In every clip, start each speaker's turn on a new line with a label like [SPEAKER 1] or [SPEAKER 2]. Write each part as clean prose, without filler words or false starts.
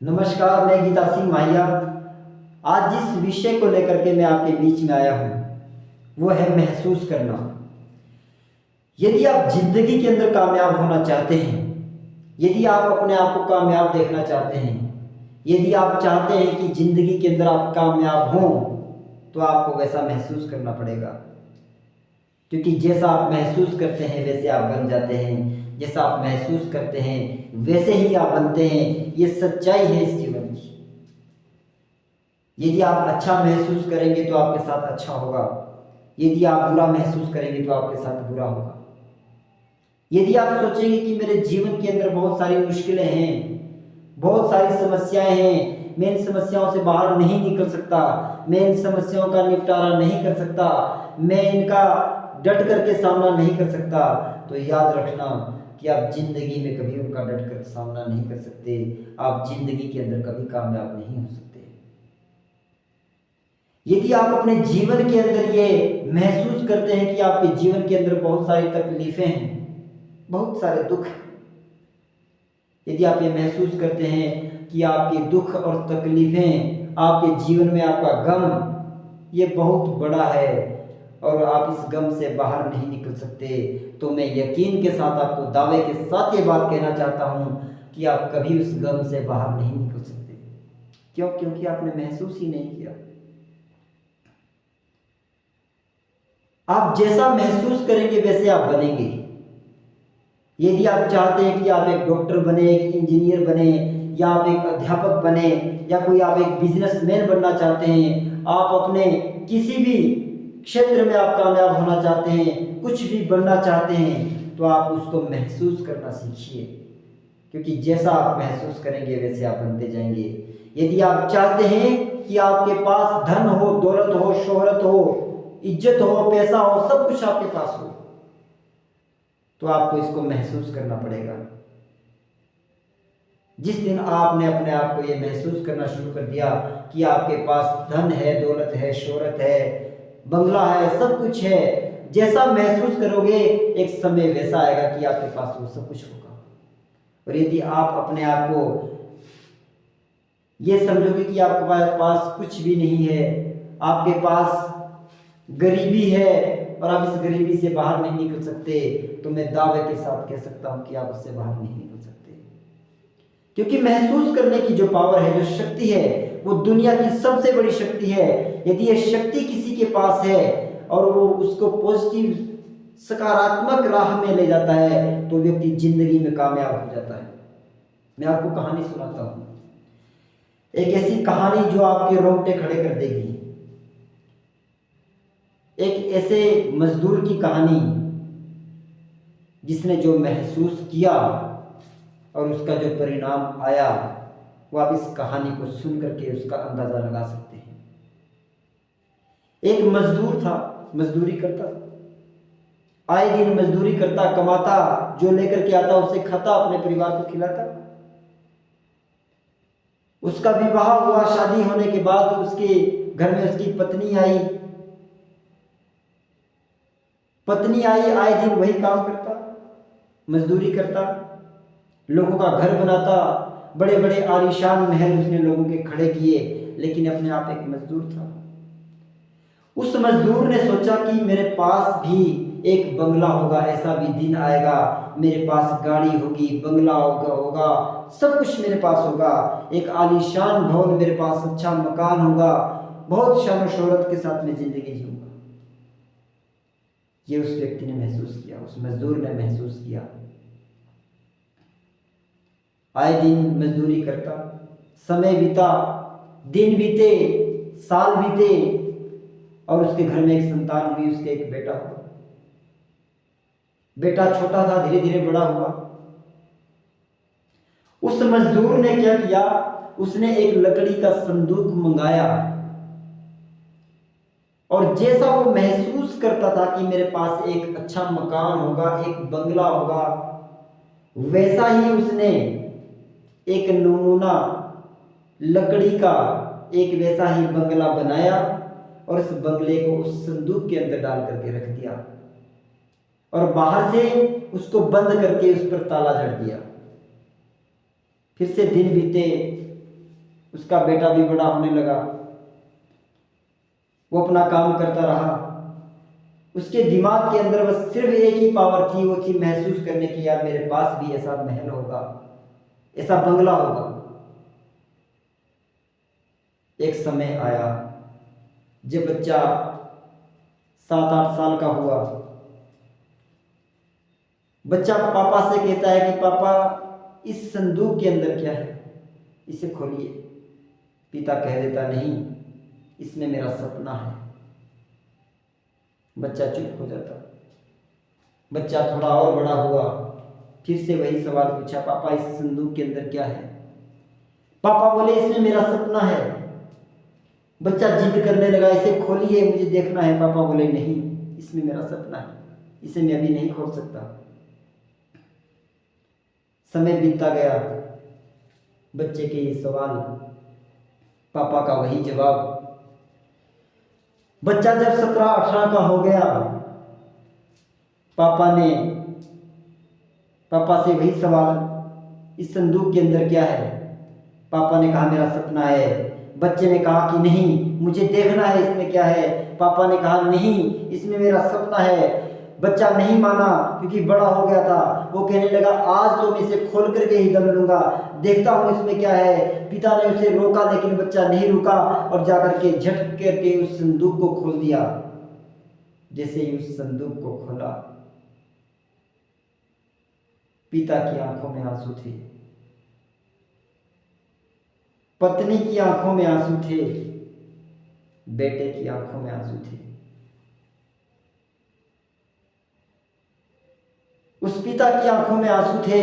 [SPEAKER 1] नमस्कार, मैं गीता सिंह माहिया। आज जिस विषय को लेकर के मैं आपके बीच में आया हूँ वो है महसूस करना। यदि आप जिंदगी के अंदर कामयाब होना चाहते हैं, यदि आप अपने आप को कामयाब देखना चाहते हैं, यदि आप चाहते हैं कि जिंदगी के अंदर आप कामयाब हों, तो आपको वैसा महसूस करना पड़ेगा। क्योंकि जैसा आप महसूस करते हैं वैसे आप बन जाते हैं, जैसा आप महसूस करते हैं वैसे ही आप बनते हैं। ये सच्चाई है इस जीवन की। यदि आप अच्छा महसूस करेंगे तो आपके साथ अच्छा होगा, यदि आप बुरा महसूस करेंगे तो आपके साथ बुरा होगा। यदि आप सोचेंगे कि मेरे जीवन के अंदर बहुत सारी मुश्किलें हैं, बहुत सारी समस्याएं हैं, मैं इन समस्याओं से बाहर नहीं निकल सकता, मैं इन समस्याओं का निपटारा नहीं कर सकता, मैं इनका डट करके सामना नहीं कर सकता, तो याद रखना कि आप जिंदगी में कभी उनका डट कर सामना नहीं कर सकते। आप जिंदगी के अंदर कभी कामयाब नहीं हो सकते। यदि आप अपने जीवन के अंदर ये महसूस करते हैं कि आपके जीवन के अंदर बहुत सारी तकलीफें हैं, बहुत सारे दुख हैं, यदि आप ये महसूस करते हैं कि आपके दुख और तकलीफें, आपके जीवन में आपका गम ये बहुत बड़ा है और आप इस गम से बाहर नहीं निकल सकते, तो मैं यकीन के साथ आपको दावे के साथ ये बात कहना चाहता हूँ कि आप कभी उस गम से बाहर नहीं निकल सकते। क्यों? क्योंकि आपने महसूस ही नहीं किया। आप जैसा महसूस करेंगे वैसे आप बनेंगे। यदि आप चाहते हैं कि आप एक डॉक्टर बने, एक इंजीनियर बने, या आप एक अध्यापक बने, या कोई आप एक बिजनेसमैन बनना चाहते हैं, आप अपने किसी भी क्षेत्र में आप कामयाब होना चाहते हैं, कुछ भी बनना चाहते हैं, तो आप उसको महसूस करना सीखिए। क्योंकि जैसा आप महसूस करेंगे वैसे आप बनते जाएंगे। यदि आप चाहते हैं कि आपके पास धन हो, दौलत हो, शोहरत हो, इज्जत हो, पैसा हो, सब कुछ आपके पास हो, तो आपको इसको महसूस करना पड़ेगा। जिस दिन आपने अपने आप को ये महसूस करना शुरू कर दिया कि आपके पास धन है, दौलत है, शोहरत है, बंगला है, सब कुछ है, जैसा महसूस करोगे एक समय वैसा आएगा कि आपके पास वो सब कुछ होगा। और यदि आप अपने आप को ये समझोगे कि आपके पास कुछ भी नहीं है, आपके पास गरीबी है और आप इस गरीबी से बाहर नहीं निकल सकते, तो मैं दावे के साथ कह सकता हूं कि आप उससे बाहर नहीं निकल सकते। क्योंकि महसूस करने की जो पावर है, जो शक्ति है, वो दुनिया की सबसे बड़ी शक्ति है। यदि ये शक्ति किसी के पास है और वो उसको पॉजिटिव सकारात्मक राह में ले जाता है, तो व्यक्ति जिंदगी में कामयाब हो जाता है। मैं आपको कहानी सुनाता हूं, एक ऐसी कहानी जो आपके रोंगटे खड़े कर देगी। एक ऐसे मजदूर की कहानी जिसने जो महसूस किया और उसका जो परिणाम आया, वो आप इस कहानी को सुन करके उसका अंदाजा लगा सकते हैं। एक मजदूर था, मजदूरी करता, आए दिन मजदूरी करता, कमाता, जो लेकर के आता उसे खाता, अपने परिवार को खिलाता। उसका विवाह हुआ, शादी होने के बाद उसके घर में उसकी पत्नी आई। पत्नी आई, आए दिन वही काम करता, मजदूरी करता, लोगों का घर बनाता, बड़े बड़े आलीशान महल उसने लोगों के खड़े किए, लेकिन अपने आप एक मजदूर था। उस मजदूर ने सोचा कि मेरे पास भी एक बंगला होगा, ऐसा भी दिन आएगा, मेरे पास गाड़ी होगी, बंगला होगा, सब कुछ मेरे पास होगा, एक आलीशान भवन मेरे पास, अच्छा मकान होगा, बहुत शान और शोहरत के साथ मैं जिंदगी जीऊंगा। ये उस व्यक्ति ने महसूस किया, उस मजदूर ने महसूस किया। आए दिन मजदूरी करता, समय बीता, दिन बीते, साल बीते, और उसके घर में एक संतान हुई, उसके एक बेटा हुआ। बेटा छोटा था, धीरे धीरे बड़ा हुआ। उस मजदूर ने क्या किया, उसने एक लकड़ी का संदूक मंगाया, और जैसा वो महसूस करता था कि मेरे पास एक अच्छा मकान होगा, एक बंगला होगा, वैसा ही उसने एक नमूना लकड़ी का एक वैसा ही बंगला बनाया और उस बंगले को उस संदूक के अंदर डाल करके रख दिया और बाहर से उसको बंद करके उस पर ताला जड़ दिया। फिर से दिन बीते, उसका बेटा भी बड़ा होने लगा, वो अपना काम करता रहा। उसके दिमाग के अंदर बस सिर्फ एक ही पावर थी, वो थी महसूस करने की, यार मेरे पास भी ऐसा महल होगा, ऐसा बंगला होगा। एक समय आया जब बच्चा 7-8 साल का हुआ, बच्चा पापा से कहता है कि पापा इस संदूक के अंदर क्या है, इसे खोलिए। पिता कह देता नहीं, इसमें मेरा सपना है। बच्चा चुप हो जाता। बच्चा थोड़ा और बड़ा हुआ, फिर से वही सवाल पूछा, पापा इस संदूक के अंदर क्या है। पापा बोले इसमें मेरा सपना है। बच्चा जिद करने लगा, इसे खोलिए मुझे देखना है। पापा बोले नहीं, इसमें मेरा सपना है, इसे मैं अभी नहीं खोल सकता। समय बीतता गया, बच्चे के ये सवाल, पापा का वही जवाब। बच्चा जब 17-18 का हो गया, पापा से वही सवाल, इस संदूक के अंदर क्या है। पापा ने कहा मेरा सपना है। बच्चे ने कहा कि नहीं, मुझे देखना है इसमें क्या है। पापा ने कहा नहीं, इसमें मेरा सपना है। बच्चा नहीं माना क्योंकि बड़ा हो गया था। वो कहने लगा आज तो मैं इसे खोल करके ही दम लूंगा, देखता हूँ इसमें क्या है। पिता ने उसे रोका, लेकिन बच्चा नहीं रुका और जाकर के झट करके उस संदूक को खोल दिया। जैसे ही उस संदूक को खोला, पिता की आंखों में आंसू थे, पत्नी की आंखों में आंसू थे, बेटे की आंखों में आंसू थे। उस पिता की आंखों में आंसू थे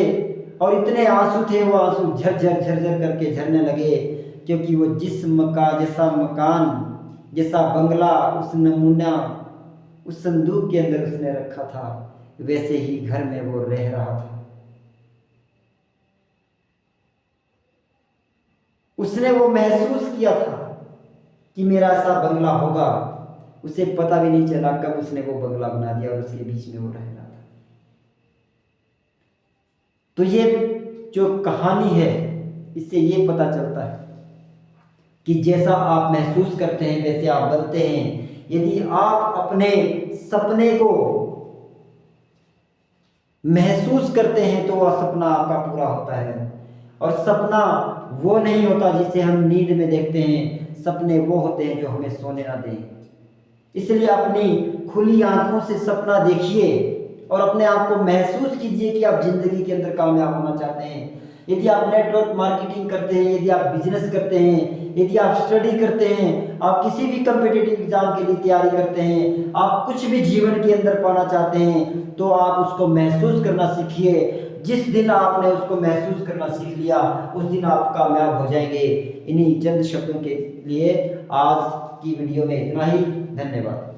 [SPEAKER 1] और इतने आंसू थे, वो आंसू झरझर झरझर करके झरने लगे, क्योंकि वो जैसा मकान, जैसा बंगला, उस नमूना उस संदूक के अंदर उसने रखा था, वैसे ही घर में वो रह रहा था। उसने वो महसूस किया था कि मेरा ऐसा बंगला होगा। उसे पता भी नहीं चला कब उसने वो बंगला बना दिया और उसके बीच में वो रह रहा था। तो ये जो कहानी है, इससे ये पता चलता है कि जैसा आप महसूस करते हैं वैसे आप बनते हैं। यदि आप अपने सपने को महसूस करते हैं तो वह सपना आपका पूरा होता है। और सपना वो नहीं होता जिसे हम नींद में देखते हैं, सपने वो होते हैं जो हमें सोने ना दें। इसलिए अपनी खुली आंखों से सपना देखिए और अपने आप को महसूस कीजिए कि आप जिंदगी के अंदर कामयाब होना चाहते हैं। यदि आप नेटवर्क मार्केटिंग करते हैं, यदि आप बिजनेस करते हैं, यदि आप स्टडी करते हैं, आप किसी भी कॉम्पिटिटिव एग्जाम के लिए तैयारी करते हैं, आप कुछ भी जीवन के अंदर पाना चाहते हैं, तो आप उसको महसूस करना सीखिए। जिस दिन आपने उसको महसूस करना सीख लिया, उस दिन आप कामयाब हो जाएंगे। इन्हीं चंद शब्दों के लिए आज की वीडियो में इतना ही। धन्यवाद।